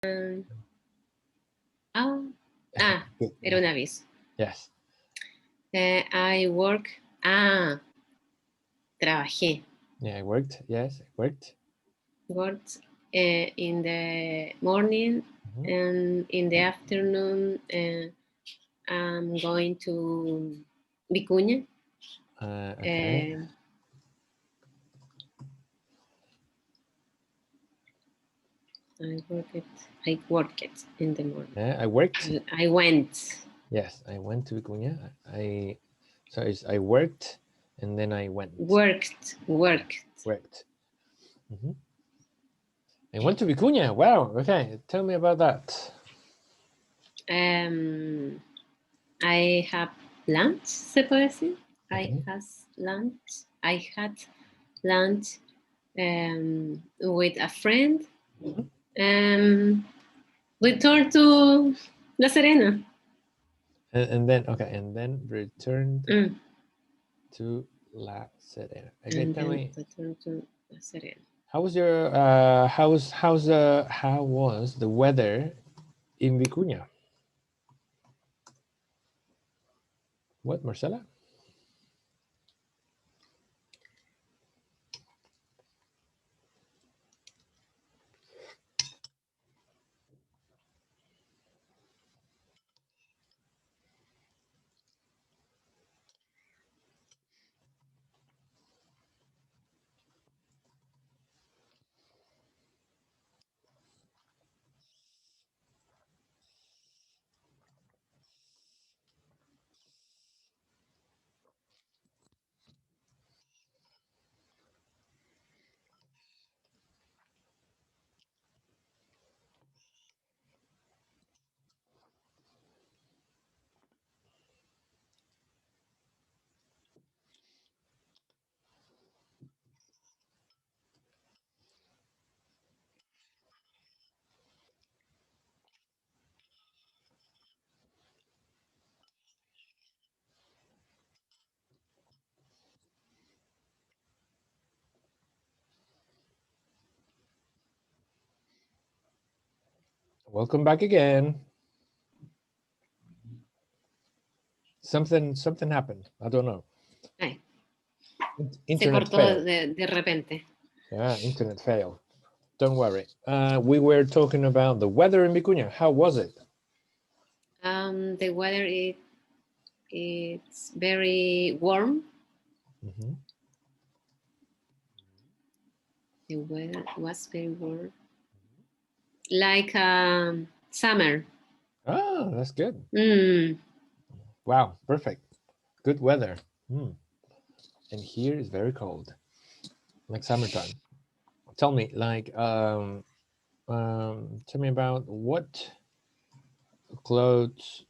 Era un aviso. Yes. I work. Trabajé. Yeah, I worked. Yes, I worked. Worked in the morning and in the afternoon. I'm going to Vicuña. Okay. I worked in the morning. Yeah, I worked. I went. Yes, I went to Vicuña. So it's I worked and then I went. Worked. I went to Vicuña. Wow. Okay, tell me about that. I have lunch, se puede decir. Okay. I had lunch with a friend. Returned to La Serena. And then returned to La Serena. Okay, tell me. Returned to La Serena. How was your how was the weather in Vicuña? What, Marcela? Welcome back again. Something happened. I don't know. Internet failed. De repente. Yeah, internet failed. Don't worry. We were talking about the weather in Vicuña. How was it? The weather it's very warm. The weather was very warm. Like summer. Oh, that's good. Wow, perfect. Good weather. And here is very cold, like summertime. Tell me, like, tell me about what clothes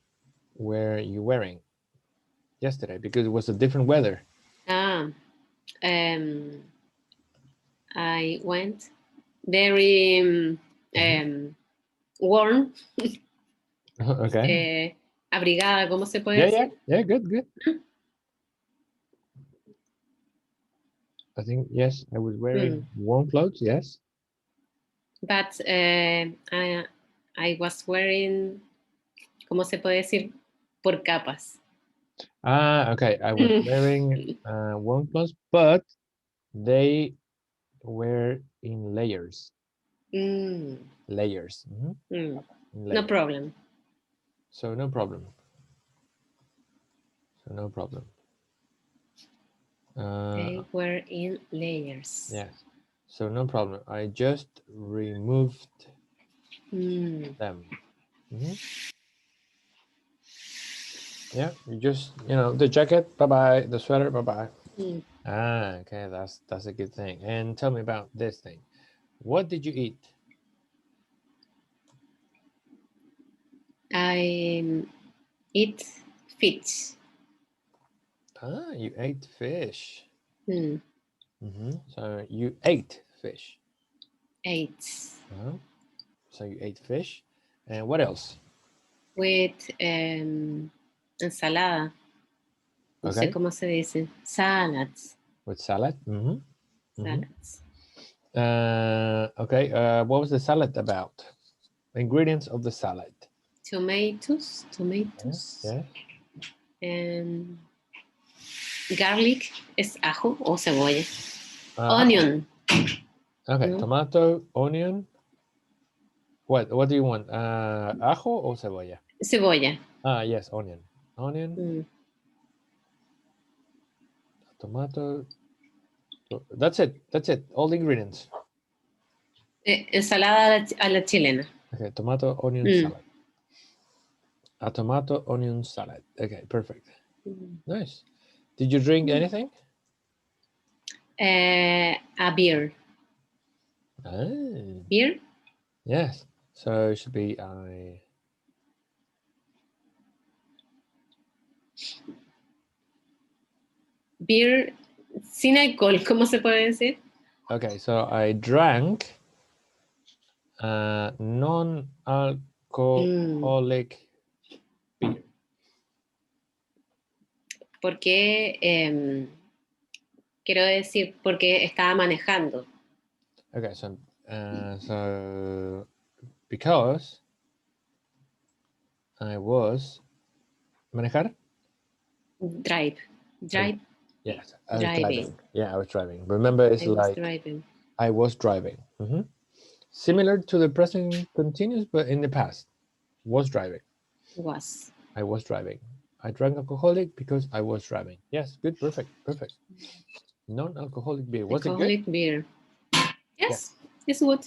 were you wearing yesterday, because it was a different weather. I went very warm. Okay. Abrigada, ¿cómo se puede decir? Yeah, good. I think, yes, I was wearing warm clothes, yes. But I was wearing, ¿cómo se puede decir? Por capas. Okay. I was wearing warm clothes, but they were in layers. Layers. No problem. So no problem. They were in layers. Yes. So no problem. I just removed them. Yeah, you just, the jacket, bye-bye, the sweater, bye-bye. Okay, that's a good thing. And tell me about this thing. What did you eat? I eat fish. You ate fish. So you ate fish. So you ate fish. And what else? With ensalada. No sé cómo se dice. Salads. With salad? Salads. Okay, what was the salad about? Ingredients of the salad. Tomatoes. Yeah. And garlic es ajo o cebolla. Uh-huh. Onion. Okay, No? tomato, onion. What do you want? Ajo or cebolla? Cebolla. Yes, onion. Onion, tomato. That's it. All the ingredients. Ensalada a la chilena. Okay, tomato, onion salad. A tomato, onion salad. Okay, perfect. Nice. Did you drink anything? A beer. Beer? Yes. So it should be Beer sin alcohol, ¿cómo se puede decir? Okay, so I drank non-alcoholic beer. Porque, quiero decir, porque estaba manejando. Okay, so because I was manejar. Drive. Yes, I was Driving. Yeah, I was driving. Remember, it's Driving. I was driving. Similar to the present continuous, but in the past. Was driving. Was. I was driving. I drank alcoholic because I was driving. Yes, good, perfect. Non-alcoholic beer. Was alcoholic it good? Beer. Yes, it's good.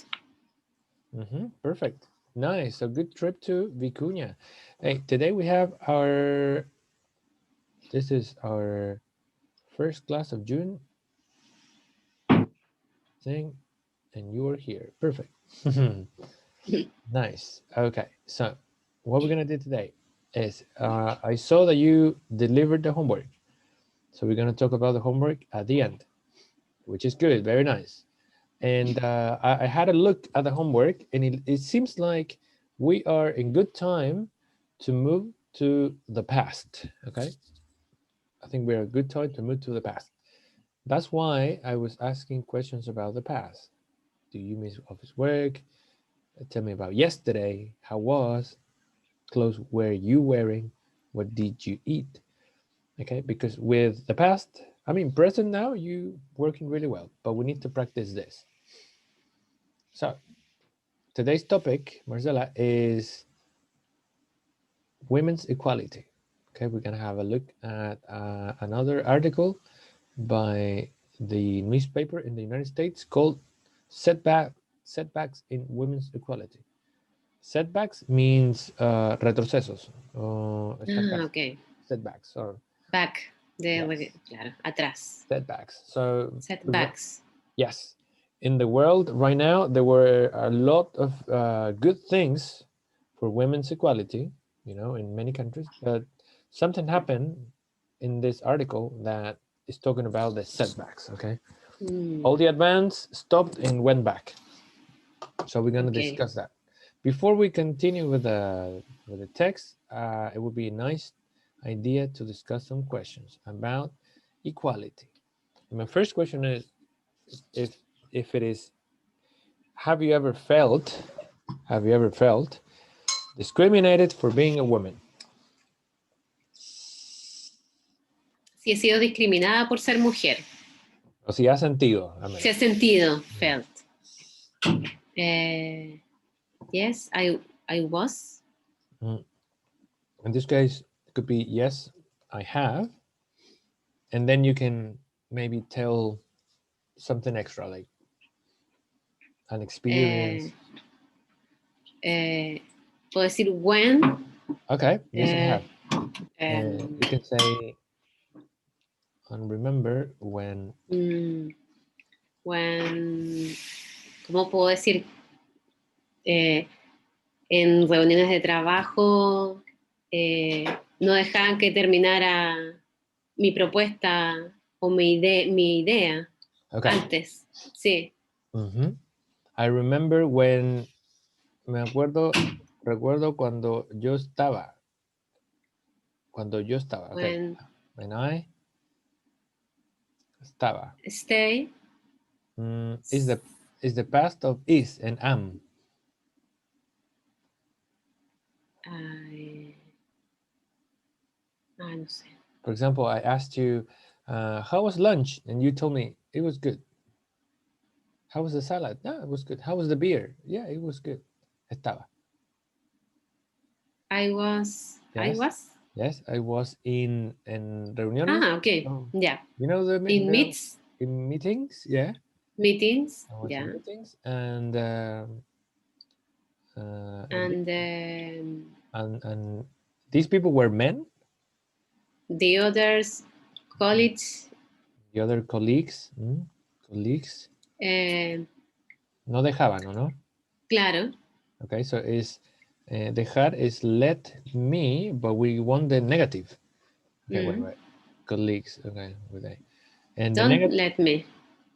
Perfect. Nice. A good trip to Vicuña. Hey, today we have this is our first class of June thing, and you are here. Perfect. Nice. Okay, so what we're gonna do today is I saw that you delivered the homework, so we're gonna talk about the homework at the end, which is good. Very nice. And I had a look at the homework, and it seems like we are in good time to move to the past. Okay, I think we're a good time to move to the past. That's why I was asking questions about the past. Do you miss office work? Tell me about yesterday. How was? Clothes were you wearing? What did you eat? Okay, because with the past, I mean present now, you working really well, but we need to practice this. So today's topic, Marcela, is women's equality. Okay, we're gonna have a look at another article by the newspaper in the United States called Setbacks in Women's Equality. Setbacks means retrocesos. Okay. Setbacks or Back. yes. Claro, atrás. Setbacks. So Setbacks. yes, in the world right now, there were a lot of good things for women's equality, in many countries, but something happened in this article that is talking about the setbacks. Okay, all the advance stopped and went back. So we're going to discuss that. Before we continue with the text, it would be a nice idea to discuss some questions about equality. And my first question is, if it is, have you ever felt discriminated for being a woman? Si he sido discriminada por ser mujer. O si ha sentido. Si ha sentido, felt. Yes, I was. In this case, it could be yes, I have. And then you can maybe tell something extra, like an experience. Puedo decir when. Okay, yes, I have. You can say, and remember when. When, ¿cómo puedo decir? En reuniones de trabajo no dejaban que terminara mi propuesta o mi idea antes. Sí. I remember when, recuerdo cuando yo estaba. Okay. When I estaba. Stay. Is the past of is and am. No sé. For example, I asked you, how was lunch? And you told me it was good. How was the salad? No, it was good. How was the beer? Yeah, it was good. Estaba. I was. Yes, I was in reuniones. Okay. Oh, Yeah. you know In meets, in meetings. Yeah, meetings. I was in Yeah. meetings, and And and these people were men. the others college. The other colleagues, colleagues. No dejaban, no? Claro. Okay, so is dejar is let me, but we want the negative. Okay, wait. Colleagues. Okay, with a. And the Don't negative. let me.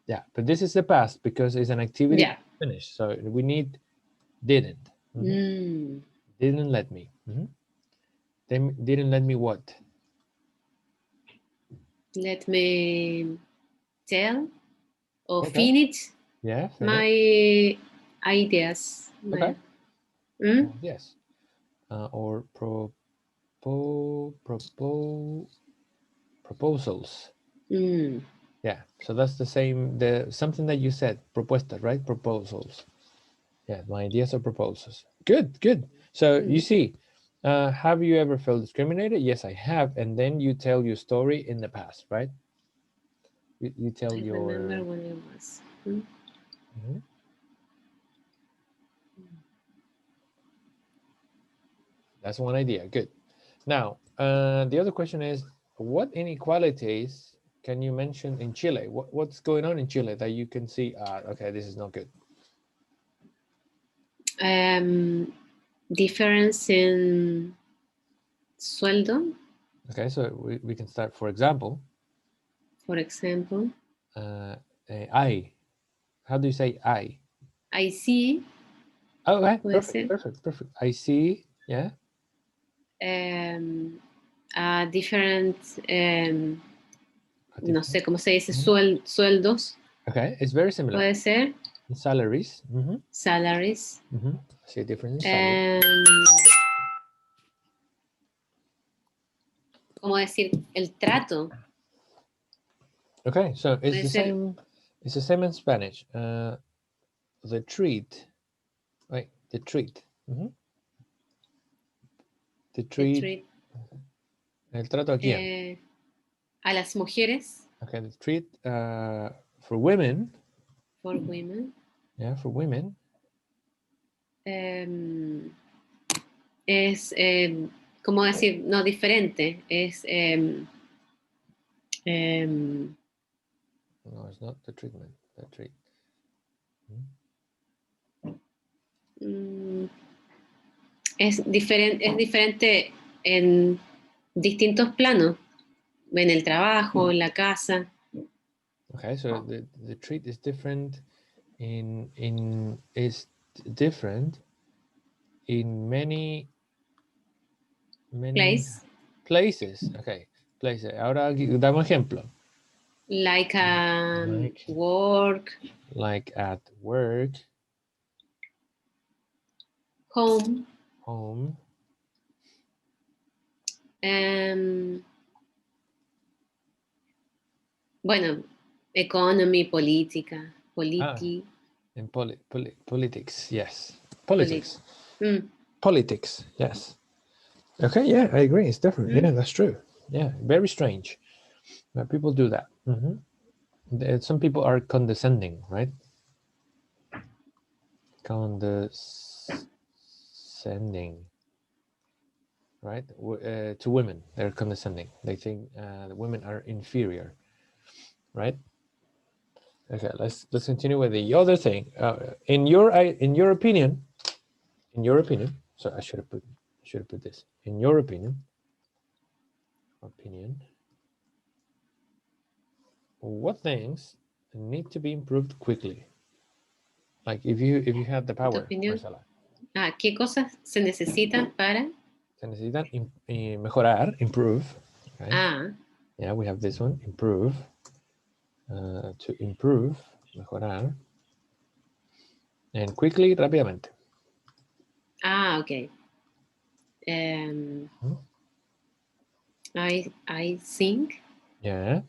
Yeah, but this is the past because it's an activity Yeah. finished. So we need didn't. Didn't let me. They didn't let me what? Let me tell or Okay. finish Yeah, my ideas. Okay. Mm? Yes. Or proposals. Yeah. So that's the same. The something that you said. Propuestas, right? Proposals. Yeah. My ideas or proposals. Good. Good. So you see, have you ever felt discriminated? Yes, I have. And then you tell your story in the past, right? You tell I your. remember when it was. That's one idea. Good. Now, the other question is, what inequalities can you mention in Chile? What's going on in Chile that you can see? Okay, this is not good. Difference in sueldo. Okay, so we can start. For example, For example, I. How do you say I? I see. Oh, okay, Puede perfect, ser. perfect, perfect. I see. Yeah. Different. No sé cómo se dice. Mhm. Sueldos. Okay, it's very similar. Puede ser. Salaries. Salaries. See a difference in salaries. ¿Cómo decir? El trato. Okay, so it's Puede the ser. same. It's the same in Spanish. The treat. Wait, the treat. The treat. El trato a quién? A las mujeres. Okay, the treat for women. For women. Yeah, for women. Es, ¿cómo decir? No, diferente. Es. No, it's not the treatment. The treat. Es diferente en distintos planos. En el trabajo, en la casa. Okay, so the treat is different is different in many places. Okay, places. Ahora dame un ejemplo. Like work. Like at work. Home. Bueno, economy, política. In politics, yes. Politics. Politics, yes. Okay, yeah, I agree. It's different. Yeah, that's true. Yeah, very strange. But people do that. Some people are condescending, right? Condescending, right? To women, they're condescending. They think the women are inferior, right? Okay, let's continue with the other thing. In your opinion, so I should have put this. In your opinion, what things need to be improved quickly? Like if you have the power, Marcela. ¿Qué cosas se necesitan para? Se necesitan mejorar, improve. Okay. Yeah, we have this one, improve. To improve, mejorar. And quickly, rápidamente. Ok. I think. Yeah.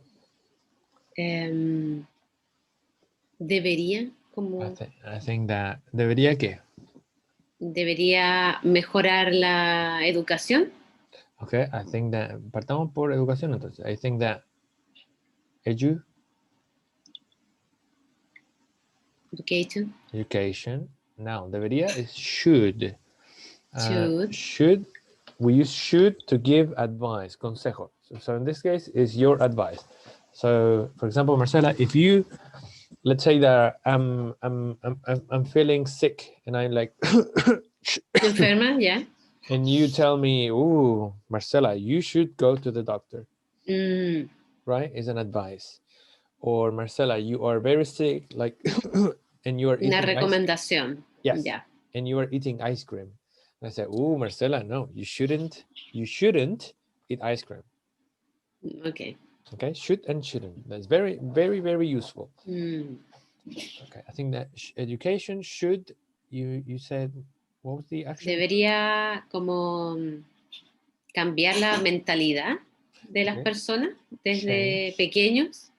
Debería, como I think that debería que. debería mejorar la educación. Okay, I think that partamos por educación entonces. I think that education. Now, debería is should. Should. We use should to give advice, consejo. So in this case, is your advice. So, for example, Marcela, if you, let's say that I'm feeling sick and I'm like, Enferma, yeah. and you tell me, "Ooh, Marcela, you should go to the doctor." Right? Is an advice. Or Marcela, you are very sick, like, and you are eating Una recomendación. Yes. Yeah. And you are eating ice cream. And I said, "Oh, Marcela, no, you shouldn't eat ice cream." Okay. Okay, should and shouldn't. That's very, very, very useful. Okay, I think that education should. You said, what was the action? Debería como cambiar la mentalidad de las personas desde pequeños.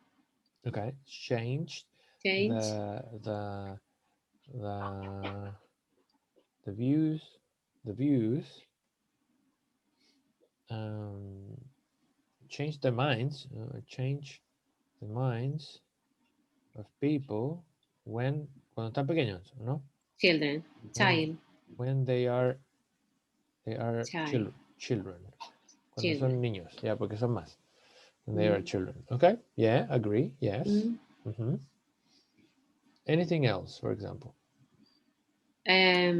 Okay, change. The views. Change the minds. Change the minds of people cuando están pequeños, ¿no? Children. Child. When they are Child. children. Cuando Children. son niños, yeah, porque son más. When they are children. Okay, yeah, agree, yes. Anything else, for example? I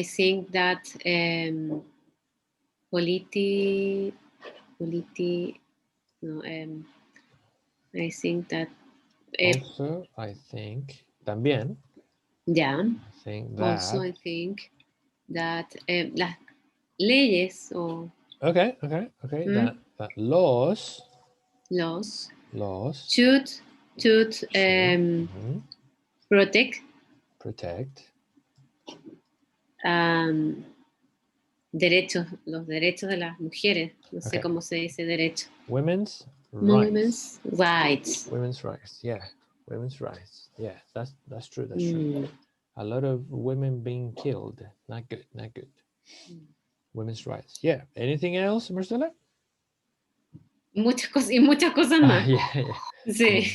think that I think that also, I think también. Yeah. I think that. Also, I think that las leyes o Okay. That laws should protect los derechos de las mujeres. No sé cómo se dice derecho. Women's rights. Women's rights, yeah. Women's rights, yeah. That's true. That's true. A lot of women being killed. Not good. Women's rights, yeah. Anything else, Marcela? Muchas cosas más. Yeah. Sí.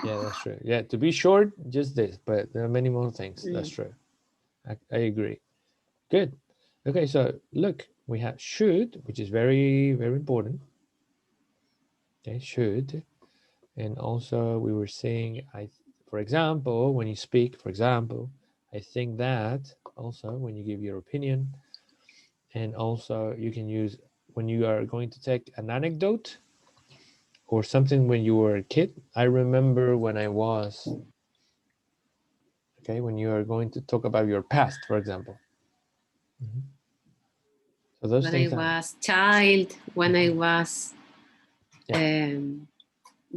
Yeah, that's true. Yeah, to be short, just this, but there are many more things. That's true. I agree. Good. Okay, so look, we have should, which is very, very important. Okay, should. And also we were saying, for example, when you speak, for example, I think that, also when you give your opinion. And also you can use when you are going to take an anecdote or something when you were a kid. I remember when I was, okay, when you are going to talk about your past, for example. So those when things I was child, when I was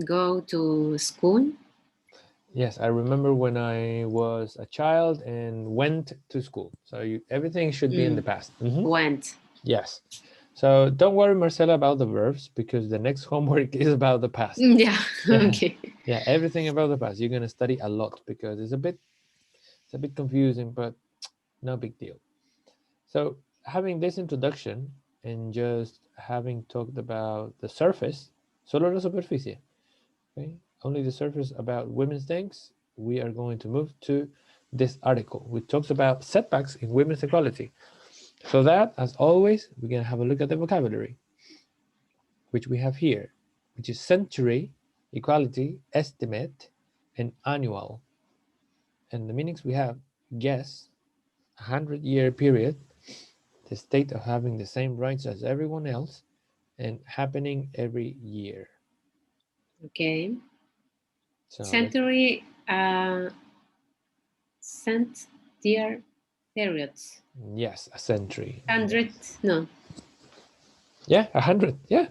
go to school. Yes, I remember when I was a child and went to school. So everything should be in the past. Went. Yes. So don't worry, Marcela, about the verbs because the next homework is about the past. Yeah. Okay. Yeah, everything about the past. You're gonna study a lot because it's a bit confusing, but no big deal. So having this introduction and just having talked about the surface, solo la superficie, okay, only the surface about women's things, we are going to move to this article, which talks about setbacks in women's equality. So that, as always, we're going to have a look at the vocabulary, which we have here, which is century, equality, estimate, and annual. And the meanings we have: guess, 100-year period, the state of having the same rights as everyone else, and happening every year. Okay. So century, cent-year periods. Yes, a century. 100, no. Yeah, 100. Yeah.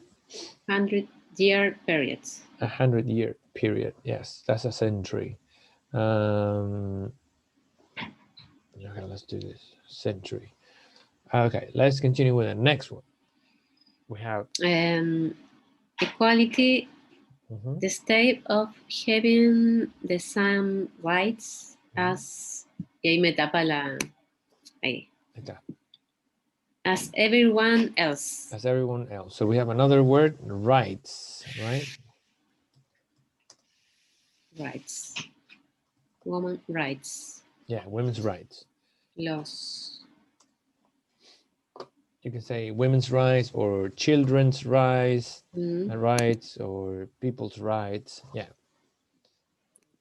100-year periods. 100-year period. Yes, that's a century. Okay, let's do this. Century. Okay, let's continue with the next one. We have equality, the state of having the same rights as, y ahí me tapa la, ahí, as everyone else. As everyone else. So we have another word, rights, right? Rights. Woman rights. Yeah, women's rights. Los. You can say women's rights or children's rights, rights or people's rights. Yeah.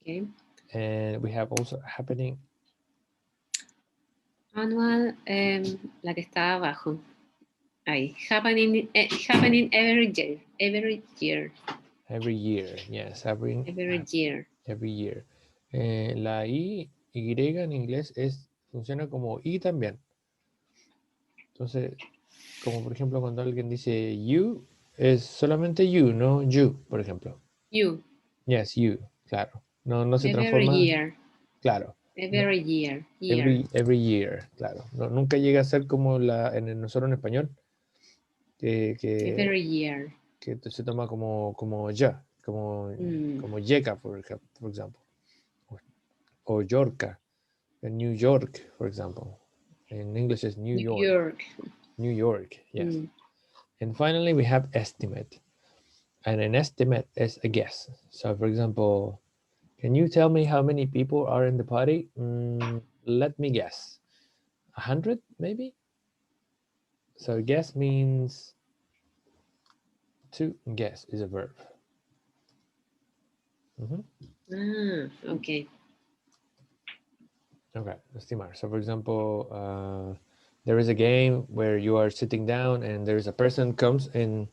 Okay. And we have also happening. Annual, la que está abajo. Ahí. Happening every year. Every year. Every year, yes. Every year. Every year. La Y en inglés funciona como Y también. Entonces, como por ejemplo cuando alguien dice you, es solamente you, no you, por ejemplo. You. Yes, you, claro. No se Every transforma. Year. Claro. Every year. Every year, claro. No, nunca llega a ser como nosotros en español, que every year. Que se toma como ya, como yeca, por ejemplo. O Yorka, en New York, for example. In English is New York. New York, yes. And finally, we have estimate. And an estimate is a guess. So, for example, can you tell me how many people are in the party? Let me guess. 100, maybe? So, guess means to guess is a verb. Okay. Okay, estimar. So, for example, there is a game where you are sitting down and there's a person comes and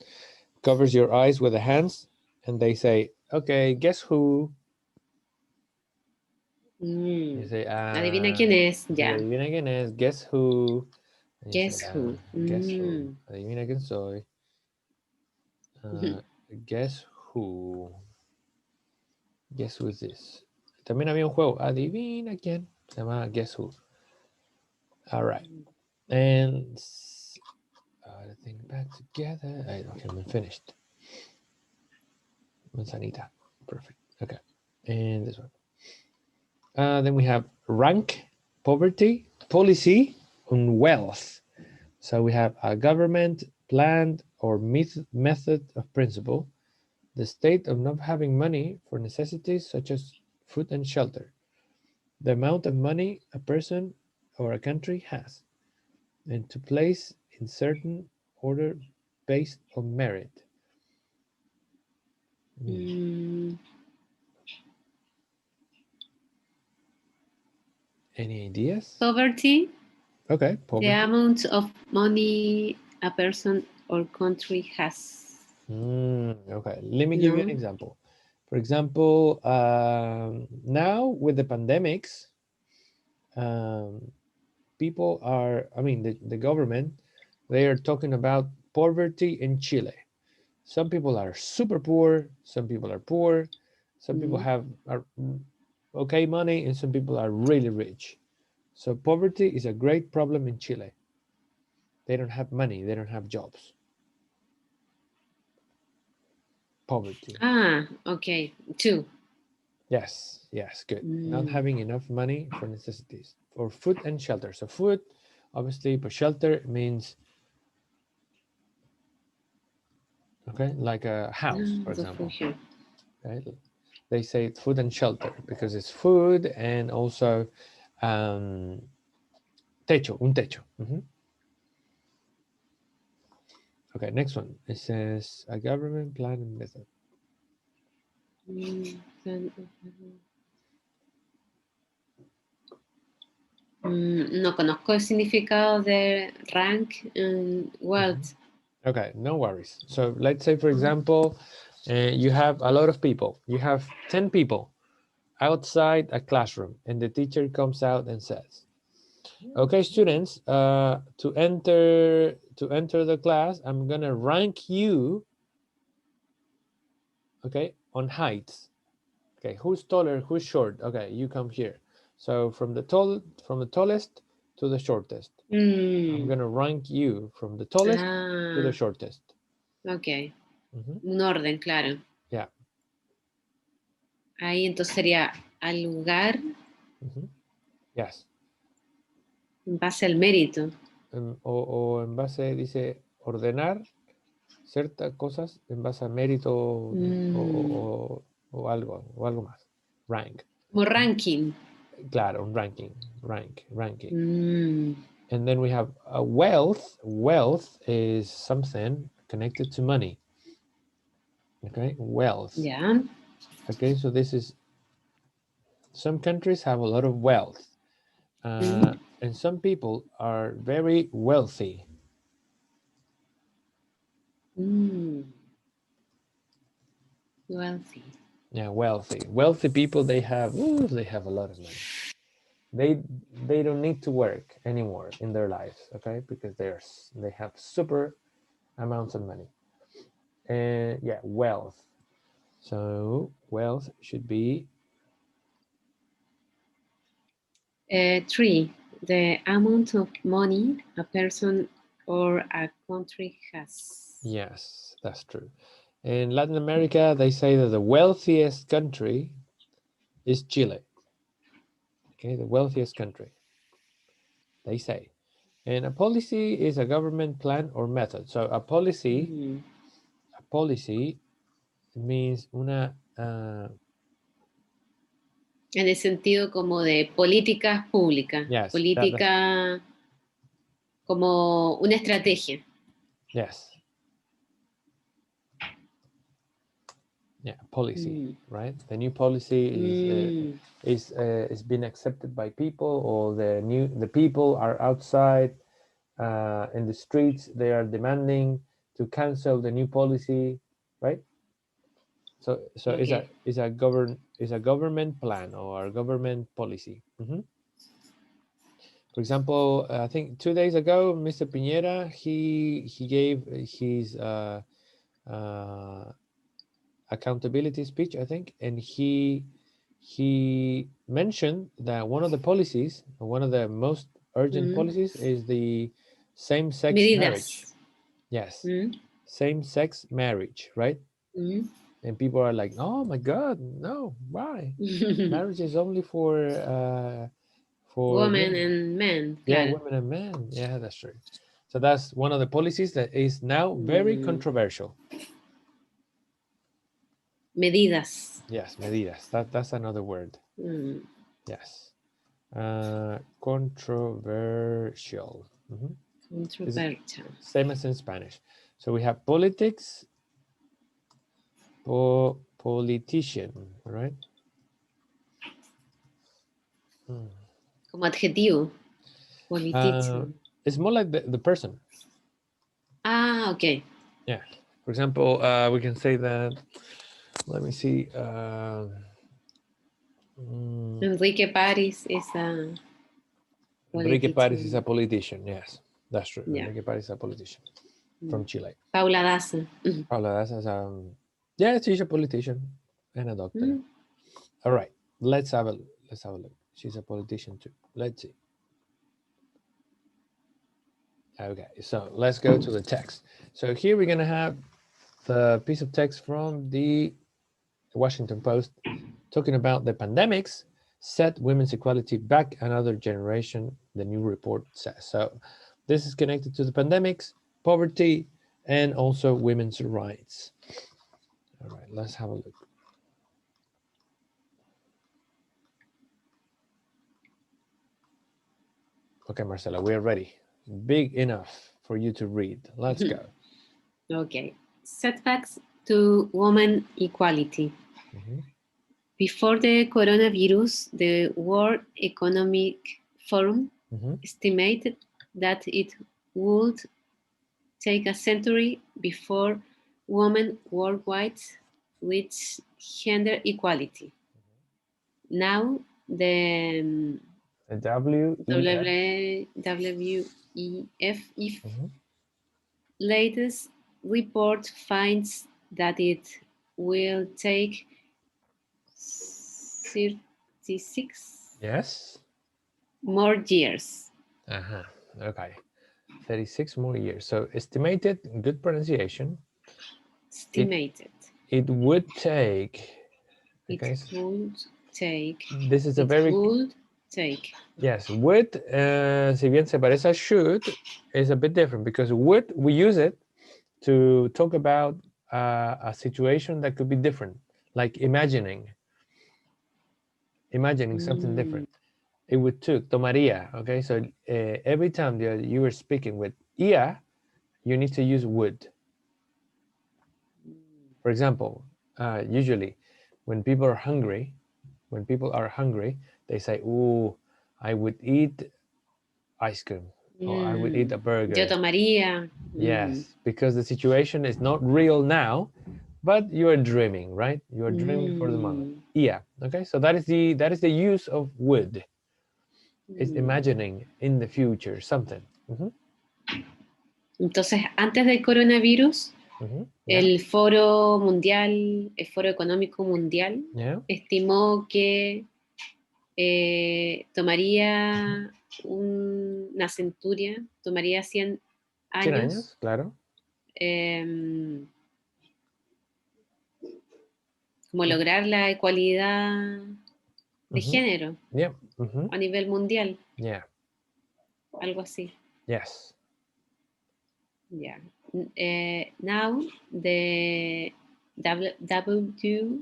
covers your eyes with the hands and they say, okay, guess who? You say, adivina quién es, ya. Adivina quién es, guess who? And guess say, who. Guess who? Adivina quién soy. Guess who? Guess who is this? También había un juego, adivina quién. Se llama Guess Who. All right. And the thing back together. Okay, I'm finished. Manzanita. Perfect. Okay. And this one. Then we have rank, poverty, policy, and wealth. So we have a government, planned, or method of principle, the state of not having money for necessities such as food and shelter, the amount of money a person or a country has, and to place in certain order based on merit. Any ideas? Poverty. Okay, poverty. The amount of money a person or country has. Okay, let me give you an example. For example, now with the pandemics, people are, the government, they are talking about poverty in Chile. Some people are super poor, some people are poor, some people are okay money, and some people are really rich. So poverty is a great problem in Chile. They don't have money, they don't have jobs. Poverty. Okay. Two. Yes, good. Not having enough money for necessities, for food and shelter. So food, obviously, but shelter means, okay, like a house, for example. Right? They say food and shelter because it's food and also techo, un techo. Okay, next one. It says a government plan and method. No conozco el significado de rank and wealth. Okay, no worries. So let's say, for example, you have a lot of people. You have 10 people outside a classroom, and the teacher comes out and says, okay, students, to enter the class, I'm gonna rank you, okay, on heights. Okay, who's taller, who's short? Okay, you come here. So from the tallest to the shortest. I'm going to rank you from the tallest to the shortest. Ok. Un orden, claro. Yeah. Ahí entonces sería al lugar Yes. en base al mérito. O en base, dice, ordenar ciertas cosas en base a mérito o algo más. Rank. Como ranking. Claro, un ranking. Ranking. And then we have wealth. Wealth is something connected to money. Okay, wealth. Yeah. Okay, so this is, some countries have a lot of wealth. And some people are very wealthy. Wealthy. Yeah, wealthy. Wealthy people, they have a lot of money. They don't need to work anymore in their lives, okay? Because they have super amounts of money. And yeah, wealth. So wealth should be 3. The amount of money a person or a country has. Yes, that's true. In Latin America, they say that the wealthiest country is Chile. Okay, the wealthiest country, they say. And a policy is a government plan or method. So a policy means una... en el sentido como de políticas públicas. Yes, política como una estrategia. Yes. Yeah, policy, right? The new policy is being accepted by people, or the people are outside in the streets. They are demanding to cancel the new policy, right? So Okay. is a government plan or a government policy. For example, I think 2 days ago, Mr. Piñera, he gave his accountability speech, I think, and he mentioned that one of the policies, one of the most urgent policies, is the same-sex marriage. Yes, same-sex marriage, right? And people are like, oh my God, no, why? Marriage is only for women and men. Yeah, Claro. women and men. Yeah, that's true. So that's one of the policies that is now very controversial. Medidas. Yes, medidas. That's another word. Yes. Controversial. Controversial. Same as in Spanish. So we have politics, politician, right? Como adjetivo. Politician. It's more like the person. Ah, okay. Yeah. For example, we can say that, let me see. Enrique París is a Enrique París is a politician. Yes, that's true. Yeah. Enrique París is a politician from Chile. Paula Daza. Paula Daza is yeah, she's a politician and a doctor. All right, let's have a look. She's a politician too. Let's see. Okay, so let's go to the text. So here we're gonna have the piece of text from the Washington Post talking about the pandemics set women's equality back another generation, the new report says. So this is connected to the pandemics, poverty, and also women's rights. All right, let's have a look. Okay, Marcela, we're ready. Big enough for you to read. Let's go. Okay. Setbacks to women equality. Before the coronavirus, the World Economic Forum estimated that it would take a century before women worldwide reach gender equality. Now, the WEF latest report finds that it will take 36 yes more years. Okay. 36 more years. So estimated, good pronunciation. Estimated. It would take. Okay. It would take. This is a It very. would take. Yes, would, si bien se parece a should, is a bit different because would, we use it to talk about a situation that could be different, like imagining something different. It would took, tomaría, okay? So every time that you were speaking with ia, you need to use would. For example, usually when people are hungry, they say, "Ooh, I would eat ice cream, or I would eat a burger." Yo tomaría. Yes, because the situation is not real now, but you are dreaming, right? You are dreaming for the moment. Yeah. Okay. So that is the use of would. It's imagining in the future something. Entonces, antes del coronavirus, Yeah. el Foro Mundial, el Foro Económico Mundial, Yeah. estimó que tomaría una centuria, tomaría 100 100 años. años, claro. Como lograr la igualdad de género Yeah. a nivel mundial. Yeah. Algo así. Yes. Yeah. Now the WAF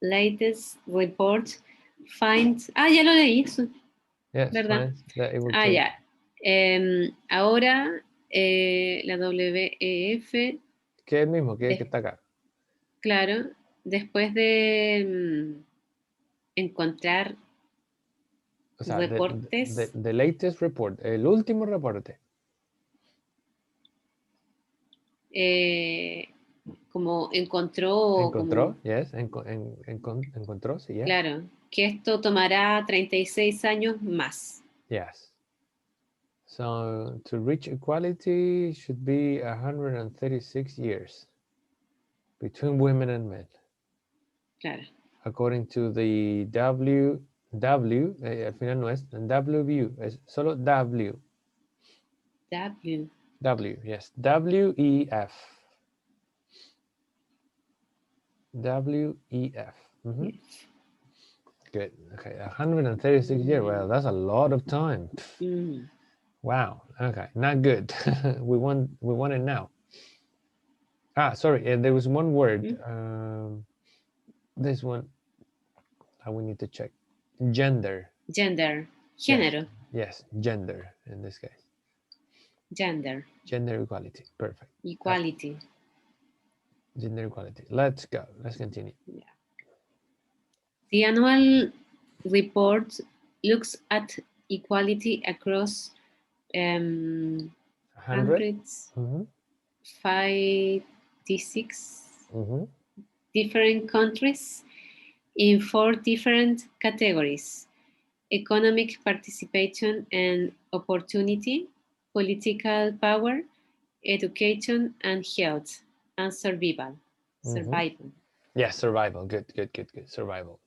latest report finds. Ya lo leí eso. Yes. ¿Verdad? That it will take. Ya. Ahora la WEF. Que es el mismo que está acá. Claro, después de encontrar O sea, reportes. the latest report, el último reporte. Como encontró. Encontró, yes, encontró, sí, yes. Claro, que esto tomará 36 años más. Yes. So to reach equality should be 136 years between women and men. Claro. According to the W, al final no es W, es solo W. W, yes, WEF. WEF. Good. Okay, 136 years. Well, that's a lot of time. Wow. Okay, not good. we want it now. Sorry. There was one word. This one. We need to check. Gender. Género. Yes, gender in this case. Gender. Gender equality. Perfect. Equality. Gender equality. Let's go. Let's continue. Yeah. The annual report looks at equality across 156 different countries in 4 different categories: economic participation and opportunity, political power, education and health, and survival. Yes, survival. Good. Survival.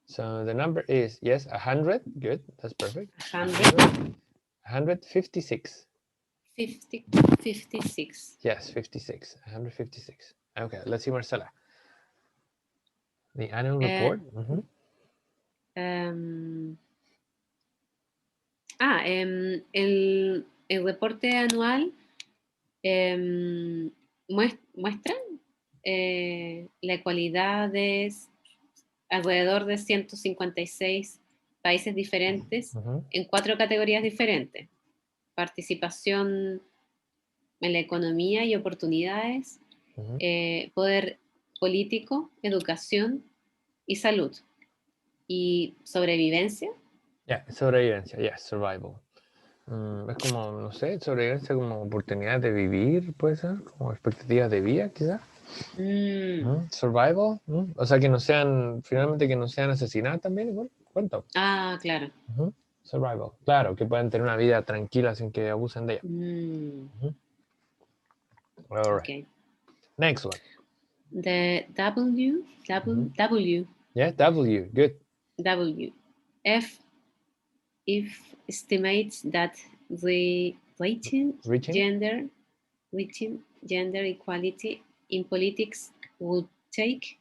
So the number is, yes, 100. Good. That's perfect. 156. 56. Yes, 56. 156. Okay, let's see, Marcela. The annual report. El reporte anual muestra la ecualidad de alrededor de 156 países diferentes en 4 categorías diferentes: participación en la economía y oportunidades, poder político, educación y salud. ¿Y sobrevivencia? Sobrevivencia, yes, survival. Es como, no sé, sobrevivencia como oportunidad de vivir, puede ser, como expectativas de vida, quizás. Survival, o sea, que no sean, finalmente que no sean asesinadas también, igual, ¿cuánto? Claro. Survival, claro, que puedan tener una vida tranquila sin que abusen de ella. All right. Okay. Next one. The W. Yeah, W, good. W. F if estimates that the reaching gender equality in politics would take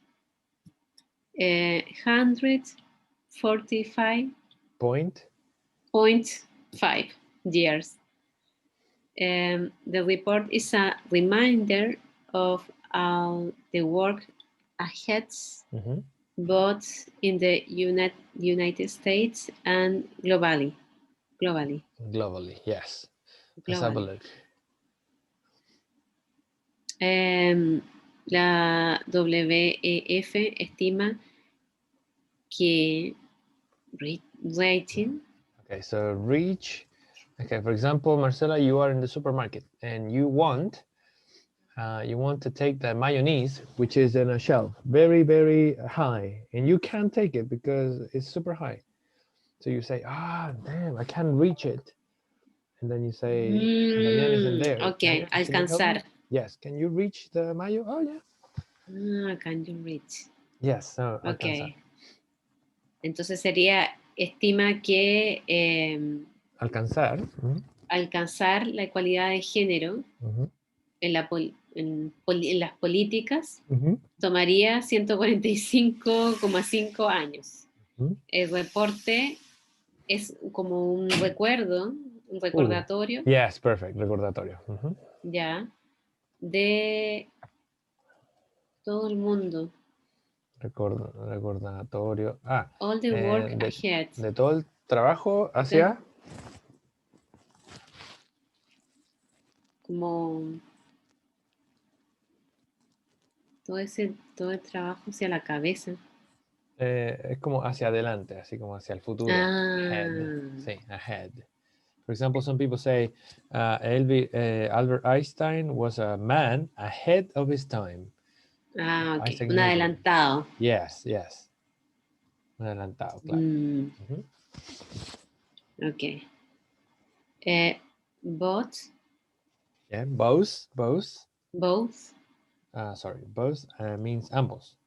145.5 years. The report is a reminder of all the work ahead, both in the United States and globally. Globally, yes. Let's have a look. La WEF estima que rating. Okay, so reach. Okay, for example, Marcela, you are in the supermarket and you want to take the mayonnaise, which is in a shelf, very, very high, and you can't take it because it's super high. So you say, damn, I can't reach it. And then you say, Damian isn't there. Okay, Damian, alcanzar. Yes, can you reach the mayo? Oh, yeah. Can you reach? Yes, so okay. Alcanzar. Entonces sería, estima que alcanzar la igualdad de género en las políticas tomaría 145,5 años. El reporte es como un recuerdo, un recordatorio. Yes, perfect, recordatorio. Ya, de todo el mundo. Recordatorio. All the work ahead. De todo el trabajo hacia... Como todo el trabajo hacia la cabeza. Es como hacia adelante, así como hacia el futuro. Ahead. Sí, ahead. For example, some people say Albert Einstein was a man ahead of his time. Ok. Un adelantado. Yes. Un adelantado, claro. Ok. Both. Yeah, both. Both. Both means ambos.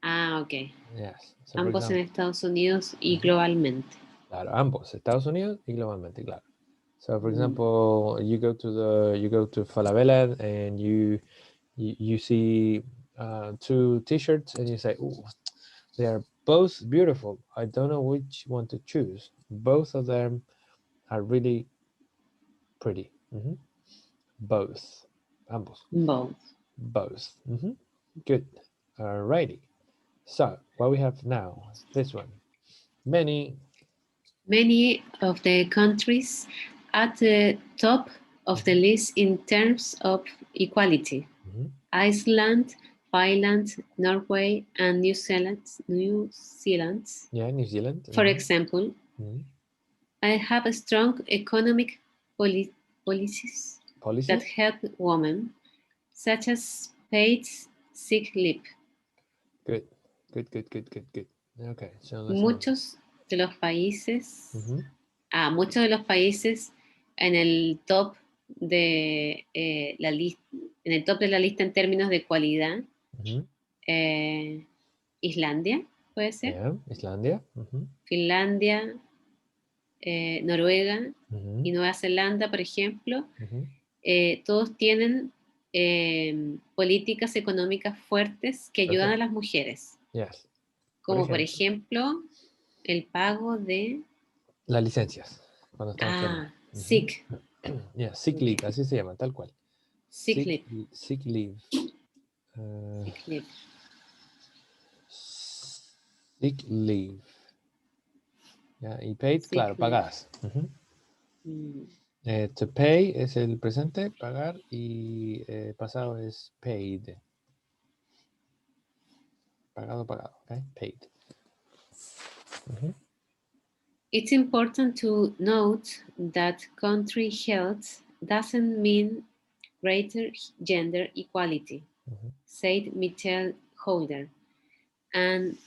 Ok. Yes. So ambos en Estados Unidos y globalmente. Claro, ambos, Estados Unidos y globalmente, claro. So, for example, you go to Falabella and you see two T-shirts and you say, "Ooh, they are both beautiful. I don't know which one to choose. Both of them are really pretty." Both, ambos. Both. Good. Alrighty. So, what we have now, this one. Many of the countries at the top of the list in terms of equality. Iceland, Finland, Norway, and New Zealand. Yeah, New Zealand. For example, I have a strong economic policies that help women, such as paid sick leave. Good. Okay, so muchos de los países en el top de la lista, en términos de cualidad. Islandia, puede ser. Yeah, Islandia. Finlandia, Noruega y Nueva Zelanda, por ejemplo, todos tienen políticas económicas fuertes que ayudan a las mujeres. Yes. Como por ejemplo, el pago de... Las licencias. Cuando están enfermos. Sick. Yeah, sick leave, así se llama, tal cual. Sick leave. Sick leave. Sick leave. Yeah, y paid, sick claro, leave. Pagadas. To pay es el presente, pagar, y pasado es paid. Pagado, okay? Paid. It's important to note that country health doesn't mean greater gender equality, said Michelle Holder, an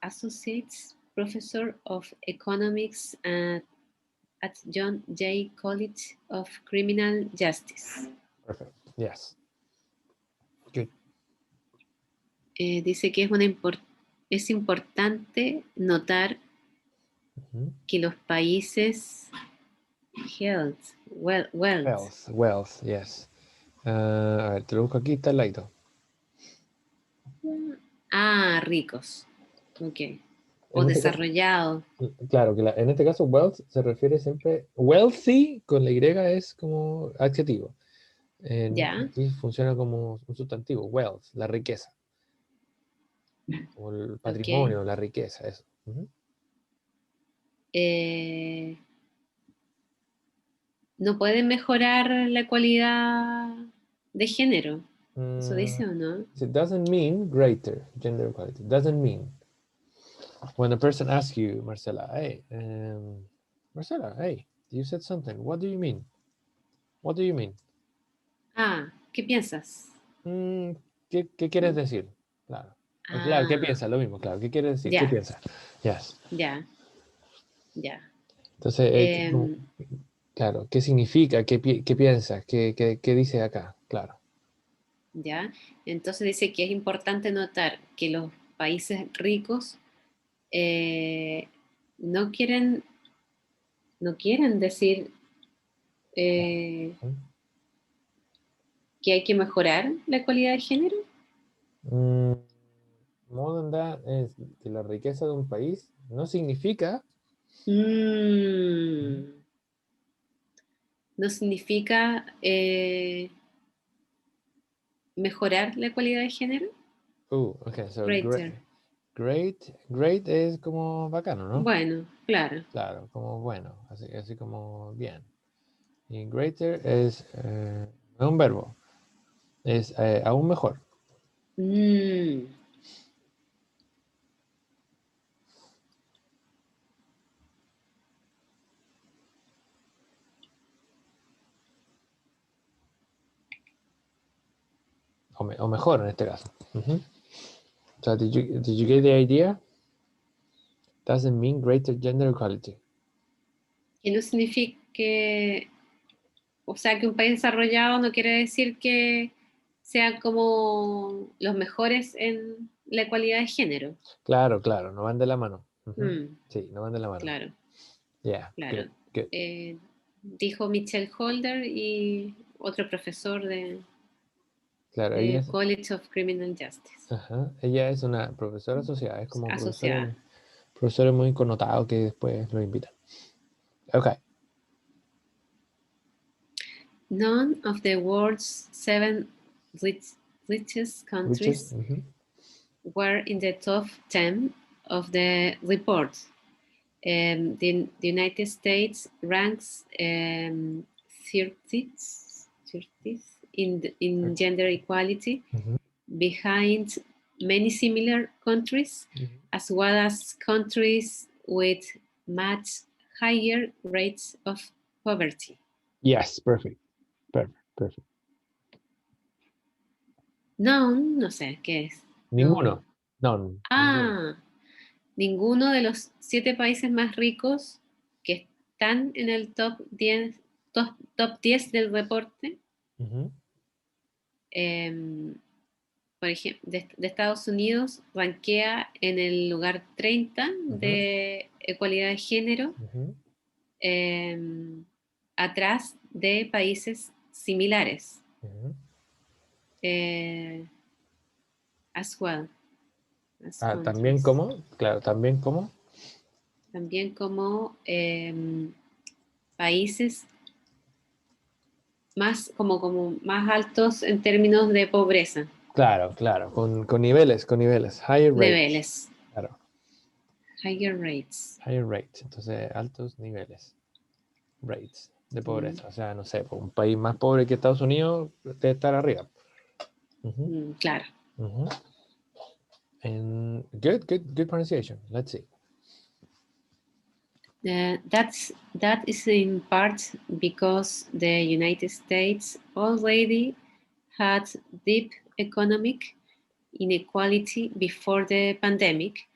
associate professor of economics at John Jay College of Criminal Justice. Perfect. Yes. Good. Dice que es importante notar que los países Wealth, yes. A ver, te lo busco aquí, está al lado. Ricos. Ok. O En este caso, desarrollados. claro, que en este caso wealth se refiere siempre, wealthy con la Y es como adjetivo. Ya. Aquí funciona como un sustantivo, wealth, la riqueza. O el Ok. patrimonio, la riqueza, eso. No pueden mejorar la cualidad de género. ¿Eso Mm, dice o no? it doesn't mean greater gender equality. Doesn't mean. When a person asks you, Marcela, hey, you said something. What do you mean? What do you mean? ¿Qué piensas? ¿Qué quieres decir? Claro. Claro, ¿qué piensas? Lo mismo, claro. ¿Qué quieres decir? ¿Qué Ya, piensas? Yes. ya, ya. Entonces, claro, ¿qué significa? ¿Qué piensas? ¿Qué dice acá? Claro. Ya. Entonces dice que es importante notar que los países ricos eh, no quieren, no quieren decir eh, que hay que mejorar la cualidad de género. Mm, More than that es que la riqueza de un país no significa. No significa mejorar la cualidad de género. Okay, so Greater. great es como bacano, ¿no? Bueno, claro. Claro, como bueno, así como bien. Y greater es no un verbo, es aún mejor. Mm, O mejor en este caso. So did you get the idea? Doesn't mean greater gender equality. que no significa que, o sea, que un país desarrollado no quiere decir que sean como los mejores en la equalidad de género. Claro, no van de la mano. Mm, Sí, no van de la mano. claro, Yeah, claro. good. Dijo Michelle Holder y otro profesor Claro, de College of Criminal Justice, ella es una profesora asociada, es como asociada. profesores muy connotados que después lo invitan. Okay. None of the world's seven richest countries were in the top 10 of the report. The United States ranks 30th in gender equality, behind many similar countries, as well as countries with much higher rates of poverty. Yes, perfect. None, no sé qué es. Ninguno. None. Ninguno. Ninguno de los 7 países más ricos que están en el top 10 del reporte, por ejemplo, de Estados Unidos, ranquea en el lugar 30 de ecualidad de género, atrás de países similares. As well. También como, claro, también como. También como países como más altos en términos de pobreza. Claro, con niveles, higher rates. Niveles. Claro. Higher rates. Higher rates, entonces altos niveles. Rates de pobreza. O sea, no sé, un país más pobre que Estados Unidos debe estar arriba. Claro. And good pronunciation. Let's see. That is in part because the United States already had deep economic inequality before the pandemic,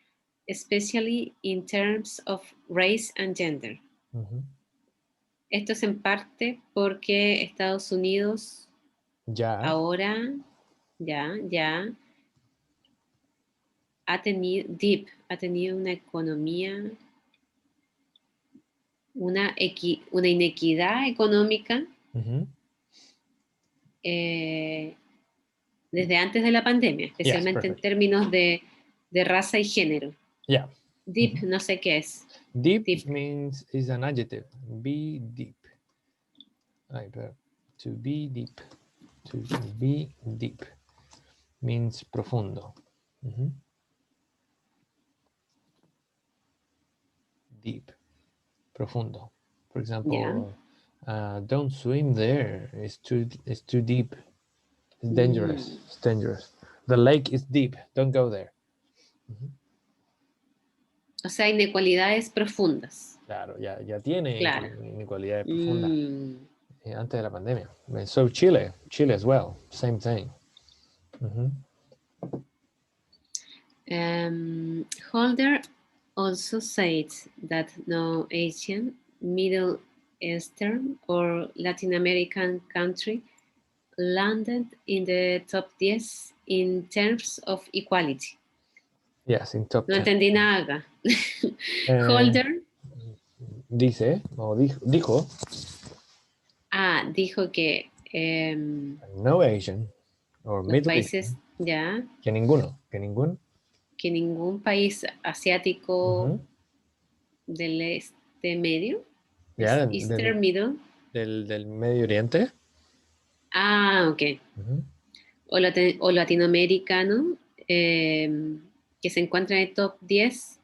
especially in terms of race and gender. Esto es en parte porque Estados Unidos ahora ya ha tenido una economía una inequidad económica desde antes de la pandemia, especialmente en términos de raza y género. Yeah. Deep, no sé qué es. Deep means is an adjective. Be deep. To be deep. To be deep means profundo. Deep. Profundo. For example, don't swim there. It's too deep. It's dangerous. It's dangerous. The lake is deep. Don't go there. O sea, inequalidades profundas. Claro, ya tiene inequalidades profundas antes de la pandemia. So Chile as well, same thing. Holder also said that no Asian, Middle Eastern, or Latin American country landed in the top 10 in terms of equality. Yes, in top 10. No entendí nada. Holder. Dice, o dijo. Dijo que no Asian or Middle países, Eastern. Que ninguno. Que ningún país asiático del este medio. Eastern Middle. Del Medio Oriente. Ok. O latinoamericano, que se encuentra en el top 10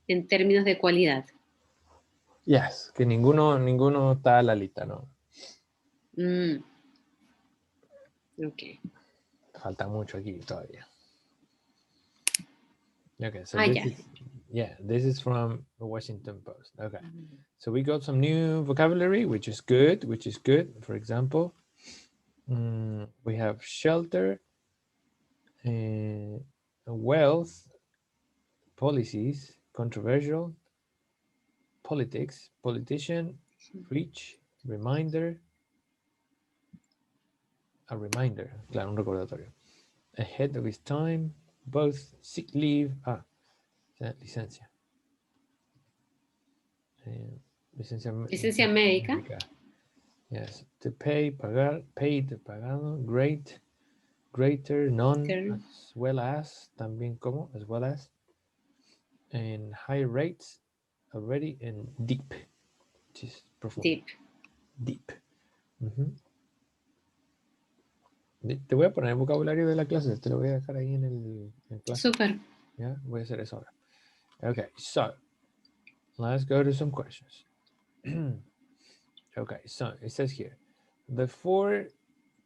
en términos de cualidad. Yes, que ninguno está a la lista, ¿no? Ok. Falta mucho aquí todavía. Okay, so this is from the Washington Post. Okay, so we got some new vocabulary, which is good. For example, we have shelter, wealth, policies, controversial, politics, politician, preach, reminder, a reminder, claro, un recordatorio, ahead of his time, both, sick leave, licencia. Licencia médica. Yes, to pay, pagar, paid, pagado, great, greater, none, as well as, también como, as well as, and high rates, already, and deep, which is profundo. Deep. Te voy a poner el vocabulario de la clase, te lo voy a dejar ahí en clase. Súper. Yeah, voy a hacer eso ahora. Okay, so let's go to some questions. Okay, so it says here, the 4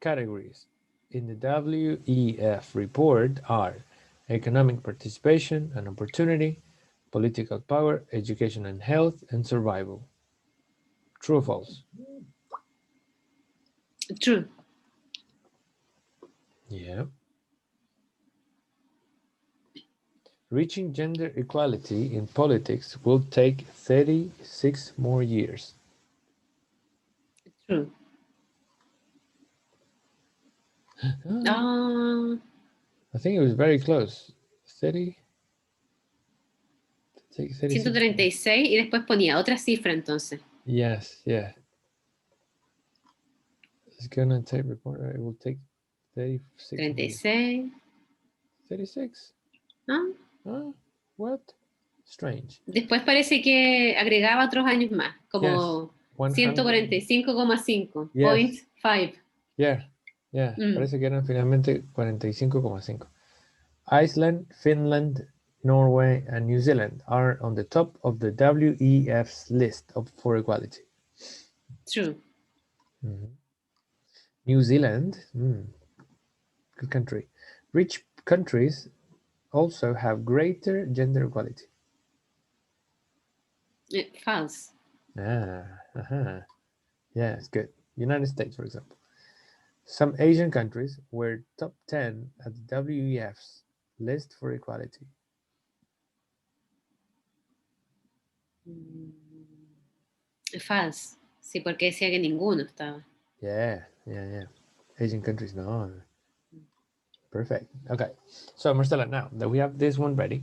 categories in the WEF report are economic participation and opportunity, political power, education and health, and survival. True or false? True. Yeah. Reaching gender equality in politics will take 36 more years. True. I think it was very close. 136 y después ponía otra cifra entonces. Yes, yeah. It's gonna take report. It will take 36. 36. 36. What? Strange. Después parece que agregaba otros años más, como 145,5. Yes. 0.5. Yeah. Parece que eran finalmente 45,5. Iceland, Finland, Norway, and New Zealand are on the top of the WEF's list for equality. True. New Zealand, good country. Rich countries also have greater gender equality. False. Yeah, it's good. United States, for example. Some Asian countries were top 10 at the WEF's list for equality. False. Sí, porque decía que ninguno estaba. Yeah. Asian countries, no. Perfect. Okay. So, Marcela, now that we have this one ready,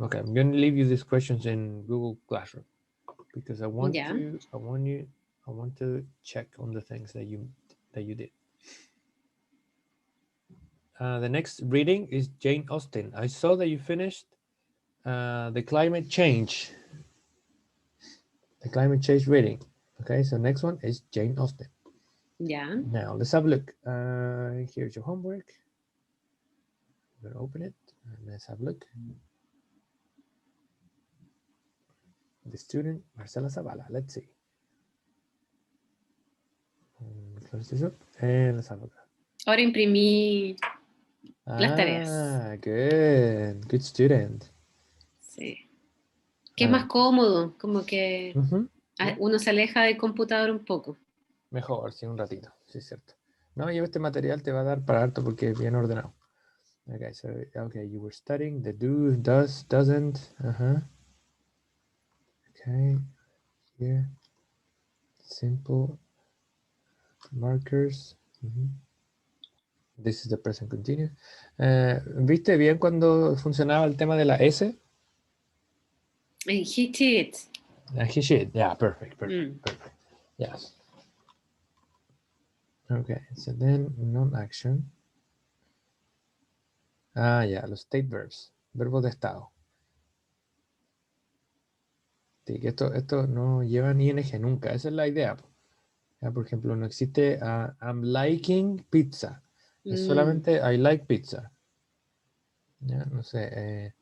Okay, I'm going to leave you these questions in Google Classroom because I want Yeah. to check on the things that you did. The next reading is Jane Austen. I saw that you finished the climate change reading. Okay, so next one is Jane Austen. Yeah. Now let's have a look. Here's your homework. I'm going to open it and let's have a look. The student Marcela Zavala. Let's see. Close this up and let's have a look. Ahora imprimí las tareas. Good student. Sí. Que es más cómodo, como que Yeah. uno se aleja del computador un poco. Mejor, sí, un ratito, sí es cierto. No, yo este material te va a dar para harto porque es bien ordenado. Okay, so, okay, you were studying the do, does, doesn't, okay, here, simple, markers, this is the present continuous. ¿Viste bien cuando funcionaba el tema de la S? He did. He should, yeah, perfect. Yes. Okay, so then non-action. Ya, los state verbs, verbos de estado. Sí, que esto no llevan ing nunca, esa es la idea. Ya, por ejemplo, no existe I'm liking pizza. Es solamente I like pizza. Ya, no sé,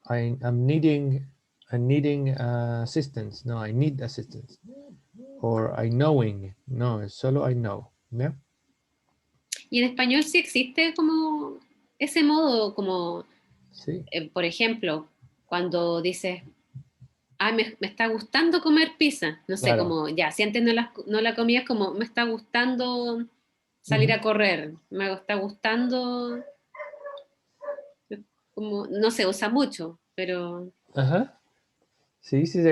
I'm needing assistance. No, I need assistance. Or I knowing. No, es solo I know. ¿Ya? Y en español sí existe como ese modo, como, Sí. por ejemplo, cuando dices, me está gustando comer pizza. No sé, Claro. como, ya, si antes no la comías, como, me está gustando salir a correr, me está gustando, como, no se usa mucho, pero Ajá. Sí, existe,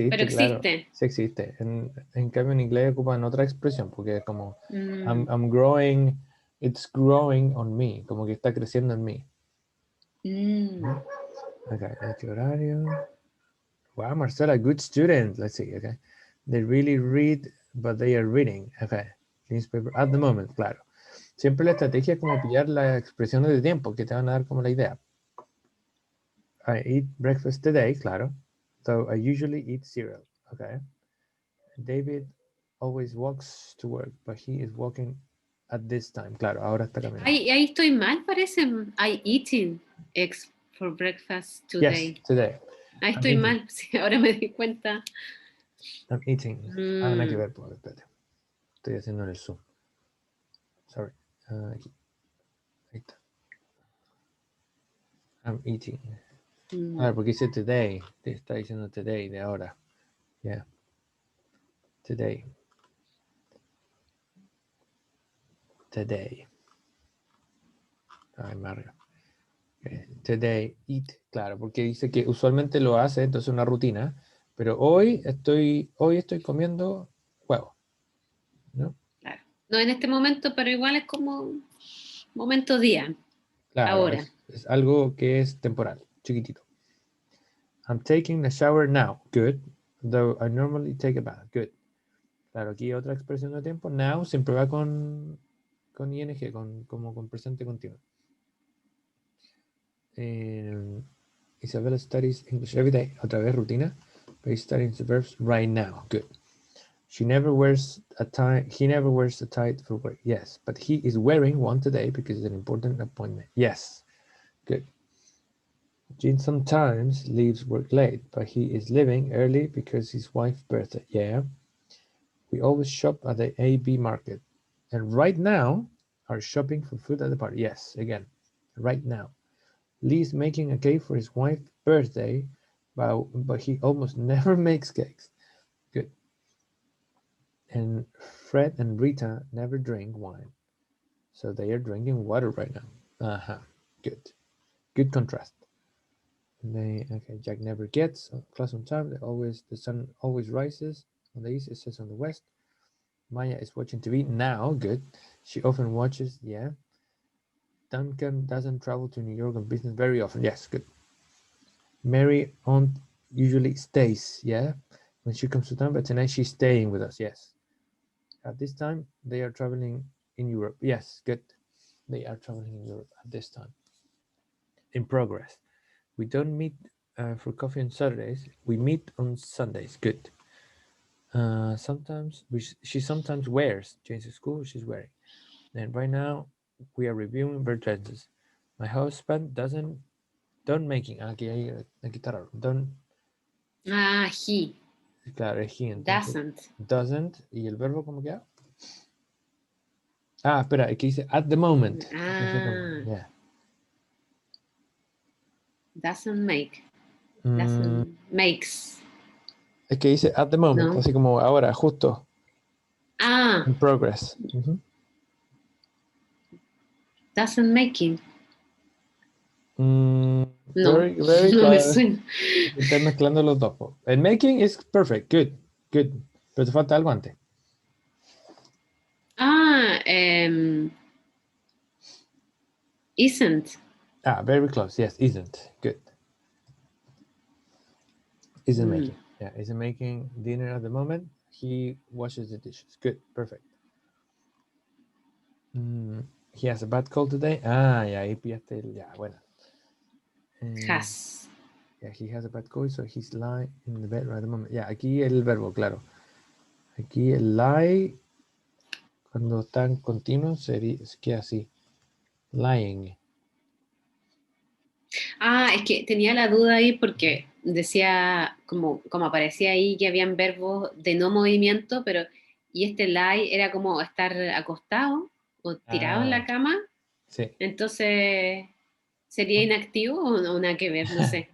claro. existe. Sí existe. En cambio, en inglés ocupan otra expresión, porque es como I'm growing, it's growing on me, como que está creciendo en mí. Okay, ¿qué horario? Wow, Marcela, good student. Let's see, okay. They really read, but they are reading. Okay. Newspaper at the moment, claro. Siempre la estrategia es como pillar las expresiones de tiempo que te van a dar como la idea. I eat breakfast today, claro. So I usually eat cereal. Okay. David always walks to work, but he is walking at this time. Claro, ahora está caminando. Ahí estoy mal, parece. I eating eggs for breakfast today. Yes, today. Ahí estoy mal, sí, ahora me di cuenta. I'm eating. Nada que ver, pues, espérate. Estoy haciendo en el Zoom. Sorry. Aquí. Ahí está. I'm eating. A ver, porque dice today. Te está diciendo today, de ahora. Yeah. Today. Today. Ay, Mario. Okay. Today, eat. Claro, porque dice que usualmente lo hace, entonces una rutina. Pero hoy estoy comiendo huevo. ¿No? Claro. No en este momento, pero igual es como momento día. Claro, Ahora. es algo que es temporal, chiquitito. I'm taking a shower now. Good. Though I normally take a bath. Good. Claro, aquí otra expresión de tiempo. Now siempre va con ing, como con presente continuo. Isabella studies English every day. Otra vez rutina. But he's studying the verbs right now. Good. He never wears a tie for work. Yes, but he is wearing one today because it's an important appointment. Yes. Good. Gene sometimes leaves work late, but he is leaving early because his wife's birthday. Yeah. We always shop at the AB market. And right now, are shopping for food at the party. Yes, again, right now. Lee's making a cake for his wife's birthday, but he almost never makes cakes. Good. And Fred and Rita never drink wine. So they are drinking water right now. Good. Good contrast. Okay, Jack never gets class on time. The sun always rises on the east, it sets on the west. Maya is watching TV now. Good. She often watches. Yeah. Duncan doesn't travel to New York on business very often. Yes, good. Mary aunt usually stays, yeah, when she comes to town, but tonight she's staying with us, yes. At this time, they are traveling in Europe. Yes, good. They are traveling in Europe at this time. In progress. We don't meet for coffee on Saturdays. We meet on Sundays. Good. Sometimes she sometimes wears change to school. She's wearing. And right now we are reviewing verb tenses. My husband don't making. Aquí está raro. Don't. He Claro, es he. Entonces doesn't. doesn't y el verbo cómo queda. Espera, aquí dice at the moment. Yeah. Doesn't make. Doesn't makes. Es que dice at the moment, No. así como ahora, justo. In progress. Doesn't making. No. Very No me suena. Estás mezclando los dos. El making is perfect, good. Pero te falta algo antes. Isn't. Very close. Yes, isn't. Good. Isn't making. Yeah, isn't making dinner at the moment. He washes the dishes. Good, perfect. He has a bad cold today. Yeah, ahí pillaste el. Ya, bueno. Has. Yeah, he has a bad cold, so he's lying in the bed right at the moment. Yeah, aquí el verbo, claro. Aquí el lie, cuando están continuos, sería que así. Lying. Es que tenía la duda ahí porque decía, como aparecía ahí, que habían verbos de no movimiento, pero y este lie era como estar acostado o tirado en la cama. Sí. Entonces, ¿sería inactivo o no, nada que ver? No sé.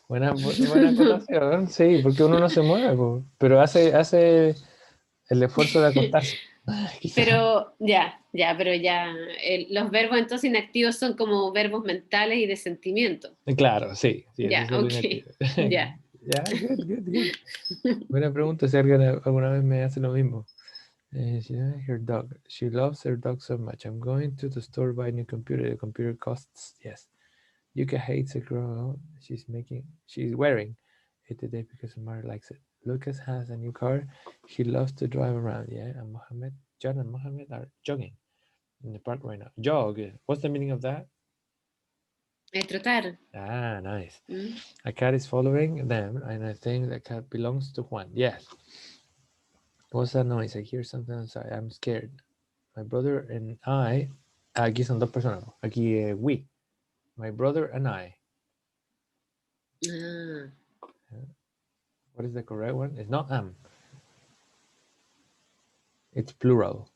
Buena acotación, sí, porque uno no se mueve, pero hace el esfuerzo de acostarse. Pero los verbos entonces inactivos son como verbos mentales y de sentimiento. Claro, sí, ese Ya, es el ok, inactivo. ya. Ya, good. Buena pregunta, si alguien alguna vez me hace lo mismo. Her dog. She loves her dog so much. I'm going to the store buy a new computer. The computer costs, yes. Yuka hates a girl she's wearing it today because her mother likes it. Lucas has a new car. He loves to drive around, yeah. And John and Mohammed are jogging in the park right now. Jog. What's the meaning of that? Trotar. Nice. A cat is following them, and I think the cat belongs to Juan. Yes. What's that noise? I hear something outside. I'm scared. My brother and I. Aquí son dos personas. Aquí we. My brother and I. What is the correct one? It's not am. It's plural.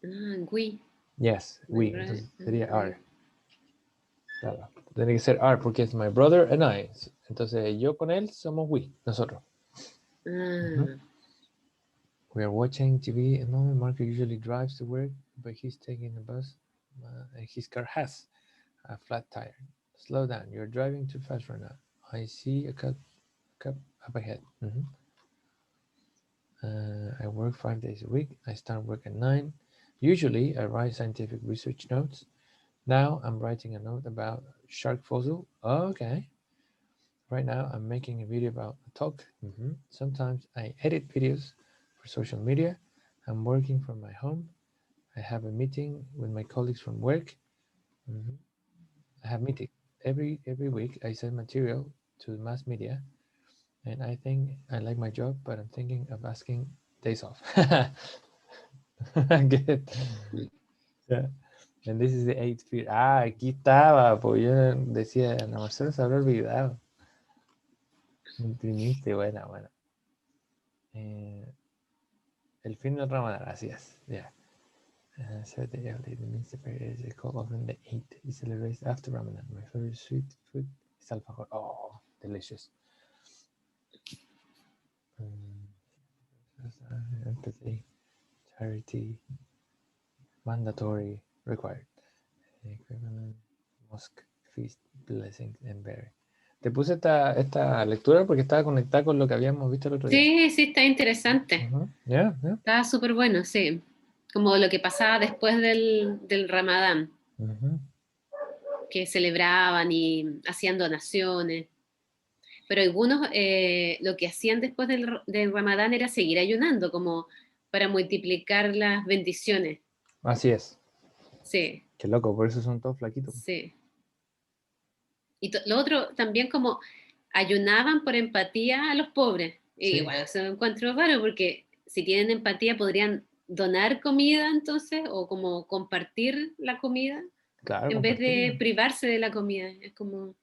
We. Yes, we. Entonces sería are. Claro. Tiene que ser are porque es my brother and I. Entonces yo con él somos we, nosotros. We are watching TV and Mom Marco usually drives to work, but he's taking the bus and his car has a flat tire. Slow down. You're driving too fast right now. I see a cup up ahead. I work 5 days a week. I start work at 9. Usually, I write scientific research notes. Now, I'm writing a note about shark fossil. Okay. Right now, I'm making a video about a talk. Sometimes I edit videos for social media. I'm working from my home. I have a meeting with my colleagues from work. I have meeting every week. I send material to mass media, and I think I like my job, but I'm thinking of asking days off. Good. Yeah. And this is the 8th fear. Aquí estaba, pues yo decía, Ana Marcela se habrá olvidado. Me imprimiste, buena. El fin del Ramadán, así es. Yeah. So the early, the means the prayer is called often the 8th. It celebrates after Ramadan. My favorite sweet food is alfajor. Oh, delicious. Empathy, charity, mandatory, required. Equivalent, mosque, feast, blessings, and berry. Te puse esta lectura porque estaba conectada con lo que habíamos visto el otro día. Sí, está interesante. Yeah. Está súper bueno, sí. Como lo que pasaba después del Ramadán. que celebraban y hacían donaciones. Pero algunos lo que hacían después del Ramadán era seguir ayunando, como para multiplicar las bendiciones. Así es. Sí, Qué loco, por eso son todos flaquitos. sí. Y lo otro también como ayunaban por empatía a los pobres. Y Sí, bueno, eso lo encuentro raro porque si tienen empatía podrían donar comida entonces o como compartir la comida claro, en vez compartirla. de privarse de la comida. Es como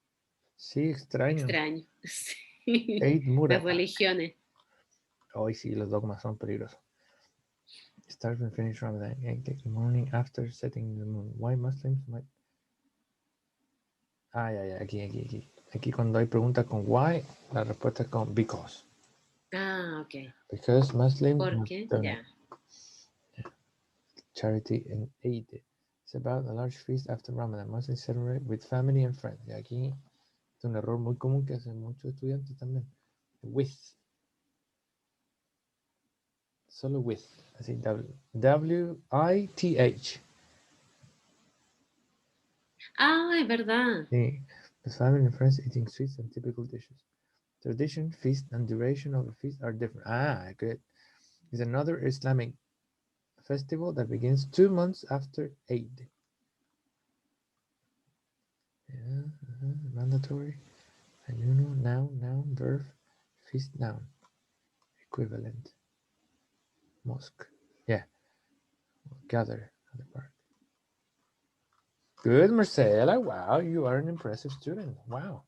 Sí, extraño. extraño. Sí. Eid Las Murata. religiones. Hoy sí, los dogmas son peligrosos. Start and finish Ramadan. The morning after setting the moon. Why Muslims might... ya, aquí. Aquí cuando hay preguntas con why, la respuesta es con because. Ah, ok. Because Muslims ¿Por must qué? donate. Ya. Charity and aid. It's about a large feast after Ramadan. Muslims celebrate with family and friends. Y aquí es un error muy común que hacen muchos estudiantes también. With. Solo with. Así, W-I-T-H. Ah, es verdad. Sí. With family and friends eating sweets and typical dishes. Tradition, feast, and duration of the feast are different. Good. It's another Islamic festival that begins 2 months after Eid. Yeah, mandatory. Ayuno, noun, verb, feast, noun. Equivalent. Mosque. Yeah. Gather at the park. Good, Marcela. Wow, you are an impressive student. Wow.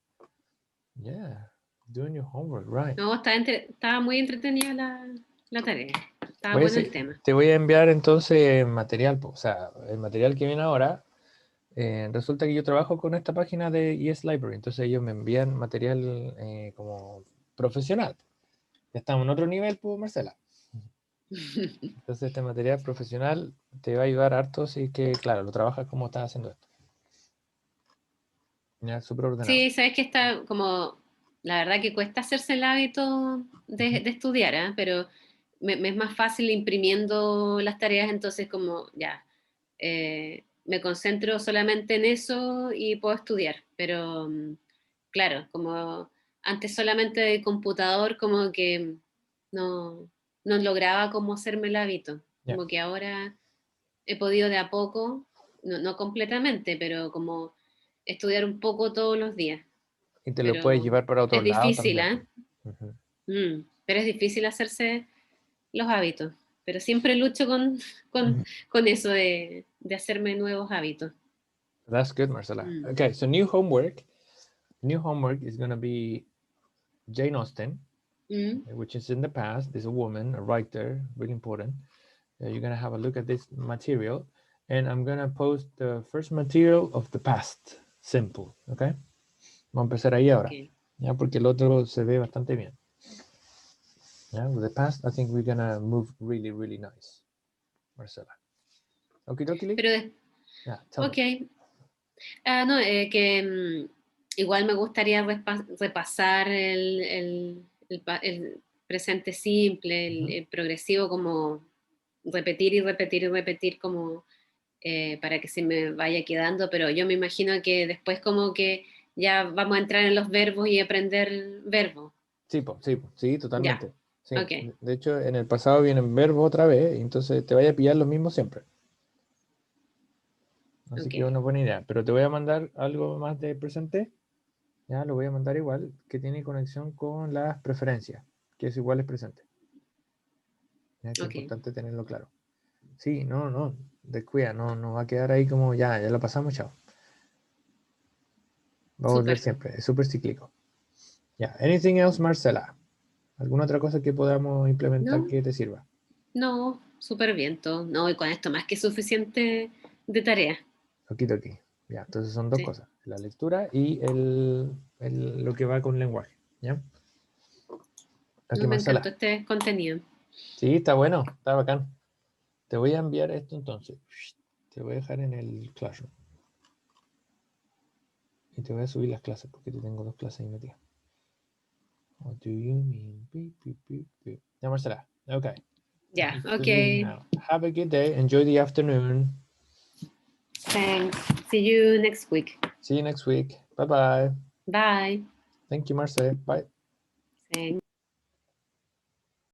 Yeah. Doing your homework, right. No, estaba muy entretenida la tarea. Estaba bueno el tema. Te voy a enviar entonces material, o sea, el material que viene ahora. Resulta que yo trabajo con esta página de ES Library, entonces ellos me envían material como profesional. Ya estamos en otro nivel, pues, Marcela. Entonces este material profesional te va a ayudar harto si que, claro, lo trabajas como estás haciendo esto. Ya, súper ordenado. Sí, sabes que está como, la verdad que cuesta hacerse el hábito de estudiar, ¿eh? Pero me es más fácil imprimiendo las tareas, entonces como ya, me concentro solamente en eso y puedo estudiar. Pero claro, como antes solamente de computador, como que no, no lograba como hacerme el hábito. Ya. Como que ahora he podido de a poco, no completamente, pero como estudiar un poco todos los días. Y te lo puedes Pero llevar para otro es lado difícil, también. ¿eh? Ujú. Pero es difícil hacerse los hábitos. Pero siempre lucho con eso de hacerme nuevos hábitos. That's good, Marcela. Mm. Okay, so new homework. New homework is going to be Jane Austen, Mm. which is in the past. Is a woman, a writer, really important. You're going to have a look at this material. And I'm going to post the first material of the past. Simple, okay? Vamos a empezar ahí ahora. Okay. Ya, porque el otro se ve bastante bien. Yeah, with the past, I think we're going to move really, really nice. Marcela. Okay, dokie. Pero, Yeah, tell me. ok. No, que igual me gustaría repasar el presente simple, el progresivo, como repetir y repetir y repetir como para que se me vaya quedando, pero yo me imagino que después como que ya vamos a entrar en los verbos y aprender verbos. Sí, Ya, totalmente. Sí, ok, de hecho, en el pasado vienen verbos otra vez, entonces te vaya a pillar los mismos siempre. Así ok, que es una buena idea. Pero te voy a mandar algo más de presente. Ya lo voy a mandar igual, que tiene conexión con las preferencias, que es igual es presente. Ya que es ok, importante tenerlo claro. Sí, no, descuida, no va a quedar ahí como ya lo pasamos, chao. Va a volver súper. siempre, es súper cíclico. Ya, anything else, Marcela? ¿Alguna otra cosa que podamos implementar No, que te sirva? no, súper bien todo. No, y con esto más que suficiente de tarea. Okidoki. Ya, entonces son dos Sí, cosas, la lectura y lo que va con lenguaje. ¿Ya? no Aquí, me encantó Marcela. este contenido. Sí, está bueno, está bacán. Te voy a enviar esto entonces. Te voy a dejar en el Classroom. Y te voy a subir las clases porque te tengo dos clases ahí metidas. What do you mean? Beep, beep, beep, beep. Ya, Marcela. Okay. Ya, ok. Now, have a good day. Enjoy the afternoon. Thanks. See you next week. See you next week. Bye-bye. Bye. Thank you, Marce. Bye. Thanks.